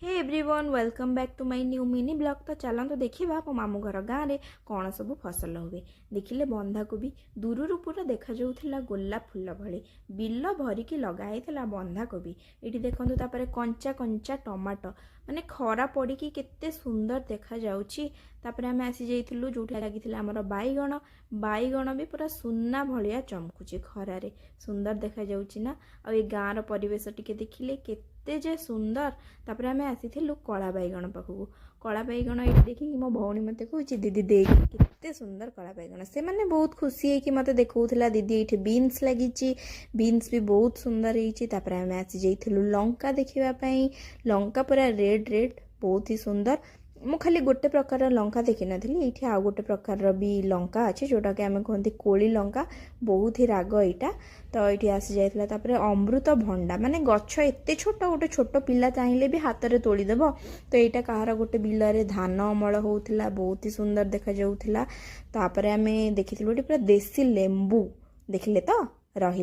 Hey everyone welcome back to my new mini blog. तो चलते देखा मो मामू घर गाँव में कौन सब फसल हुए। देखिले बंधाकोबी दूर पूरा देखा जाऊला गोलाप फूल भली बिल भरिकी लगाई बंधाकोबी। ये देखो तापर कंचा कंचा टमाटो माने खरा पड़ी केते सुंदर देखा जाउची। तापर आम आसी जाइलु जो लगी आमर बैगण बैगण भी पूरा सुना भलिया चमकुची खरारे सुंदर देखा जाउची ना। आ ये गाँव परिवेश टिके देखिले केते जे सुंदर। तापर आम आसीलु कला बैगण पाखक कला बैगण ये देखिए मो भौणी मत कह दीदी देख केते सुंदर कला बैगण से मैंने बहुत खुशी है कि मत देखा दीदी ये बीन्स लगी बीन्स भी बहुत सुंदर होती। आम आसी जाइलु लंका देखापी लंका पूरा रेड रेड बहुत ही सुंदर। मु खाली गोटे प्रकार लंका देखी नी ये आउ गोटे प्रकार भी लंका अच्छे जोटा कि आम कहते कोली लंका बहुत ही राग यहाँ। तो ये आसी जाता अमृत भंडा माने गछ एते छोट गोटे छोट पिला चाहिए भी हाथ में तोड़ीदेव। तो यहाँ कहार गोटे बिलरे धान अमल होता बहुत ही सुंदर देखा जाऊला। तापर आम देखी पूरा देसी लेंबू देखिले तो रही।